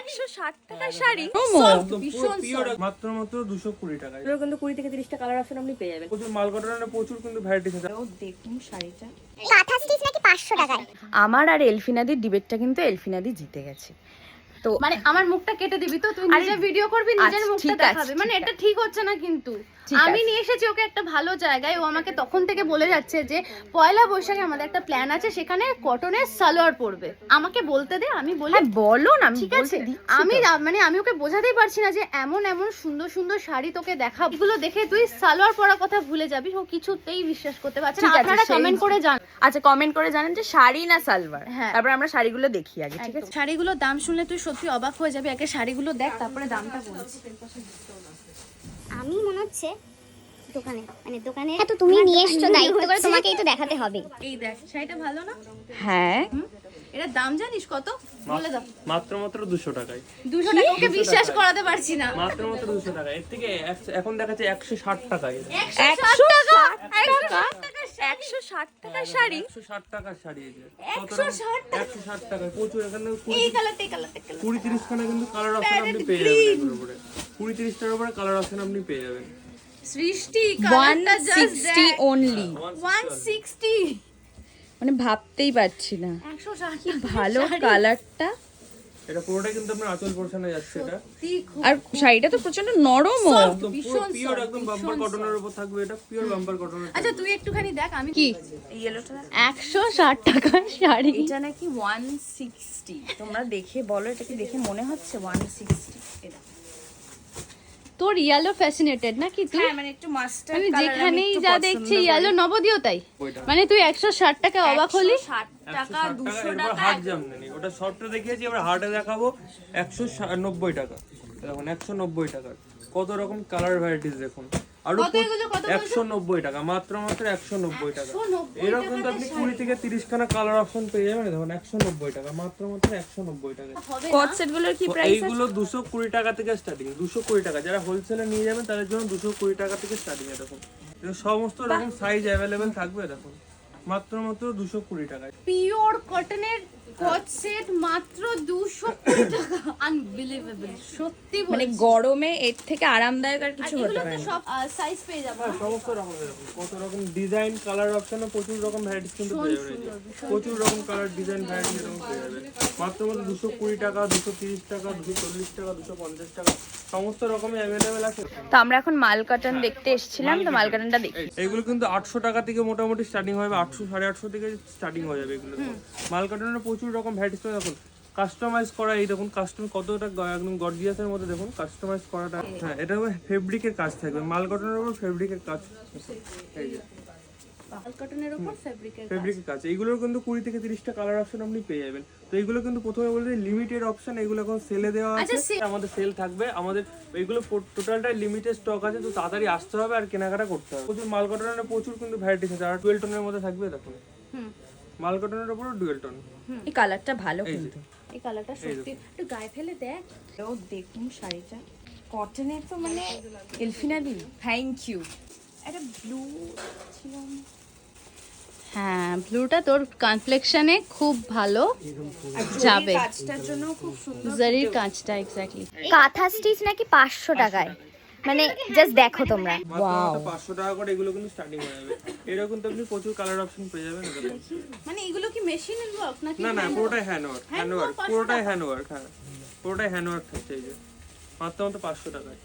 160 টাকার শাড়ি মাত্র 220 টাকায়। এগুলো কিন্তু 20 থেকে 30 টা কালার অপশন আপনি পেয়ে যাবেন। প্রচুর মাল কটনের প্রচুর কিন্তু ভ্যারাইটিস আছে। ও দেখুন শাড়িটা কাঁথা স্টিচ নাকি 500 টাকায়। আমার আর এলফিনাদির ডিবেটটা কিন্তু এলফিনাদি জিতে গেছে। তো মানে আমার মুখটা কেটে দিবি তো, তুই নিজে ভিডিও করবি, নিজের মুখটা দেখাবি, মানে এটা ঠিক হচ্ছে না। কিন্তু আমি নিয়ে এসেছি ওকে একটা ভালো জায়গায়, ও আমাকে তখন থেকে বলে যাচ্ছে যে পয়লা বৈশাখে আমাদের একটা প্ল্যান আছে, সেখানে কটনের সালোয়ার পরবে। আমাকে বলতে দে, আমি বলি বলো না, ঠিক আছে। আমি ওকে বোঝাতেই পারছি না যে এমন এমন সুন্দর সুন্দর শাড়ি তোকে দেখাবো, এগুলো দেখে তুই সালোয়ার পরার কথা ভুলে যাবি। ও কিছুতেই বিশ্বাস করতে পারছে না। আপনারা কমেন্ট করে জানান। আচ্ছা, কমেন্ট করে জানেন যে শাড়ি না সালোয়ার। তারপর আমরা শাড়িগুলো দেখি আগে, ঠিক আছে? শাড়িগুলোর দাম শুনলে তুই সত্যি অবাক হয়ে যাবি। আগে শাড়িগুলো দেখ, তারপরে দামটা বলছি। আমি মনে হচ্ছে দোকানে তো তুমি নিয়ে এসছো, দায়িত্ব করে তোমাকেই তো দেখাতে হবে। এই দেখ, শাড়িটা ভালো না? হ্যাঁ, এটার দাম জানিস কত? বলে দাও। মাত্র 200 টাকায়। 200 টাকা ওকে বিশ্বাস করাতে পারছি না। মাত্র 200 টাকা। এর থেকে এখন দেখাচ্ছে 160 টাকায়। 160 টাকার শাড়ি। 160 টাকার শাড়ি এই যে। 160 টাকায় প্রচুর। এখানে এই কালারটা 20-30 খানা কিন্তু কালার অপশন আপনি পেয়ে যাবেন এর উপরে। 20-30 টাকার উপরে কালার অপশন আপনি পেয়ে যাবেন। সৃষ্টি কালারটা জাস্ট 160 অনলি। 160 মানে ভাবতেই পারছি না 160 কি ভালো কালারটা। এটা পুরোটা কিন্তু আপনার আঁচল পোরশনে যাচ্ছে এটা। আর শাড়িটা তো প্রচন্ড নরমও। একদম পুরো পিওর, একদম বাম্পার কটনের উপর থাকবে এটা। পিওর বাম্পার কটনের। আচ্ছা তুই একটুখানি দেখ। আমি কি ইয়েলোটা 160 টাকার শাড়ি? এটা নাকি 160। তোমরা দেখে বলো, এটা কি দেখে মনে হচ্ছে 160? এটা তোর ইয়েলো ফ্যাসিনেটেড নাকি তুই? হ্যাঁ, মানে একটু মাস্টার্ড আমি কালার। যেখানেই যা দেখছি ইয়েলো, নবদিও তাই। মানে তুই 160 টাকা অবাক হলি? 160 টাকা, 200 এবার টাকা। হাট জাম নেই, ওটা শর্টটা দেখিয়েছি। এবার হাটে দেখাবো 190 টাকা। দেখুন 190 টাকা কত রকম কালার ভ্যারাইটিস দেখুন। আর 190 টাকা, মাত্র 190 টাকা। এরকম কিন্তু আপনি 20 থেকে 30 খানা কালার অপশন পেয়ে যাবেন। দেখুন 190 টাকা, মাত্র 190 টাকা। কট সেট গুলোর কি প্রাইস? এইগুলো 220 টাকা থেকে স্টার্টিং। 220 টাকা। যারা হোলসেলে নিয়ে যাবেন তাদের জন্য 220 টাকা থেকে স্টার্টিং। এ দেখুন সমস্ত রকম সাইজ অ্যাভেলেবেল থাকবে। দেখুন মাত্র 220 টাকায়। পিওর কটনের কট সেট মাত্র 220 টাকা। আনবিলিভেবল, সত্যি মানে বলছি। গরমে এর থেকে আরামদায়ক আর কিছু হতে পারে না। সব সাইজ পেয়ে যাবো। হ্যাঁ, সমস্ত রকম এরকম কত রকম ডিজাইন কালার অপশনে প্রচুর রকম ভ্যারাইটিস কিন্তু পেয়ে যাবেন। প্রচুর রকম কালার ডিজাইন ভ্যারাইটি এরকম পেয়ে যাবেন। মাত্র 220 টাকা, 230 টাকা, 240 টাকা, 250 টাকা, সমস্ত রকমই অ্যাভেলেবেল আছে। তো আমরা এখন মাল কাটান দেখতে এসেছিলাম, তো মাল কাটানটা দেখি। এইগুলো কিন্তু 800 টাকা থেকে মোটামুটি স্টার্টিং হবে। 800 850 থেকে স্টার্টিং হয়ে যাবে এগুলো। মাল কাটানোর প্রচুর রকম ভ্যারাইটিস পেয়ে দেখুন। কাস্টমাইজ করা, এই দেখুন কাস্টম কতটা একদম গর্জিয়াসের মধ্যে দেখুন কাস্টমাইজ করাটা। হ্যাঁ, এটা হবে ফেব্রিকের কাজ থাকবে। মাল কটনের উপর ফেব্রিকের কাজ। এই যে মাল কটনের উপর ফেব্রিকের কাজ। এইগুলোর কিন্তু 20 থেকে 30 টা কালার অপশন আপনি পেয়ে যাবেন। তো এইগুলো কিন্তু প্রথমে বলতে লিমিটেড অপশন, এগুলো এখন সেলে দেওয়া আছে। আমাদের সেল থাকবে। আমাদের এইগুলো টোটালটাই লিমিটেড স্টক আছে, তো তাড়াতাড়ি আসতে হবে আর কেনাকাটা করতে হবে। প্রচুর মাল কটনের প্রচুর কিন্তু ভ্যারাইটিস আছে। আর 12 টোনের মধ্যে থাকবে দেখুন। মাল কটনের উপর 12 টোন। এই কালারটা ভালো এই যে কিন্তু। এই কালারটা সত্যি একটু গায়ে ফেলে দেখ। ও দেখুন শাড়িটা কটনের, তো মানে এলফিনাদি থ্যাংক ইউ। একটা ব্লু ছিল। হ্যাঁ, ব্লুটা তোর কমপ্লেক্সনে খুব ভালো যাবে। কাজটার জন্য খুব সুন্দর। জারির কাজটা এক্স্যাক্টলি। কাঁথা স্টিচ নাকি 500 টাকায়। মানে জাস্ট দেখো তোমরা। মাত্র 500 টাকা করে এগুলো কিন্তু স্টার্টিং হয়ে যাবে। এরকম তো আপনি প্রচুর কালার অপশন পেয়ে যাবেন। মানে এগুলো কি মেশিনের ওয়ার্ক নাকি? না, পুরোটাই হ্যান্ডওয়ার্ক। পুরোটাই হ্যান্ডওয়ার্ক। হ্যাঁ, পুরোটাই হ্যান্ডওয়ার্ক থাকছে। এই যে মাত্র 500 টাকায়।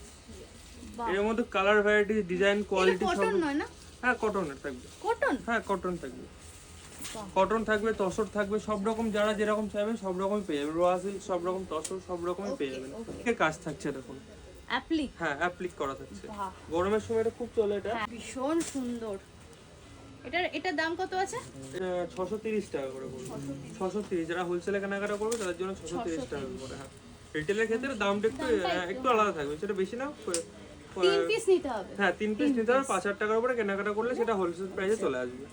এর মধ্যে কালার ভ্যারাইটি, ডিজাইন, কোয়ালিটি সব। কটন নয় না? হ্যাঁ, কটনের থাকবে। কটন? হ্যাঁ, কটন থাকবে। কটন থাকবে, তসর থাকবে, সব রকম যারা যেরকম চাইবেন সব রকমই পেয়ে যাবেন। রোয়া সিল্ক, সব রকম তসর, সব রকমই পেয়ে যাবেন। এর কাজ থাকছে দেখুন। অ্যাপ্লিক? হ্যাঁ, অ্যাপ্লিক করা থাকছে। গরমের সময় এটা খুব চলে এটা। ভীষণ সুন্দর। এটার দাম কত আছে? 630 টাকা করে পড়বে। 630। যারা হোলসেলে কেনাকাটা করবে তাদের জন্য 630 টাকা করে। হ্যাঁ, রিটেলের ক্ষেত্রে দামটা একটু আলাদা থাকবে, সেটা বেশি না। 3 পিস নিতে হবে। হ্যাঁ, 3 পিস নিতে হবে। 5,000 টাকার উপরে কেনাকাটা করলে সেটা হোলসেল প্রাইসে চলে আসবে।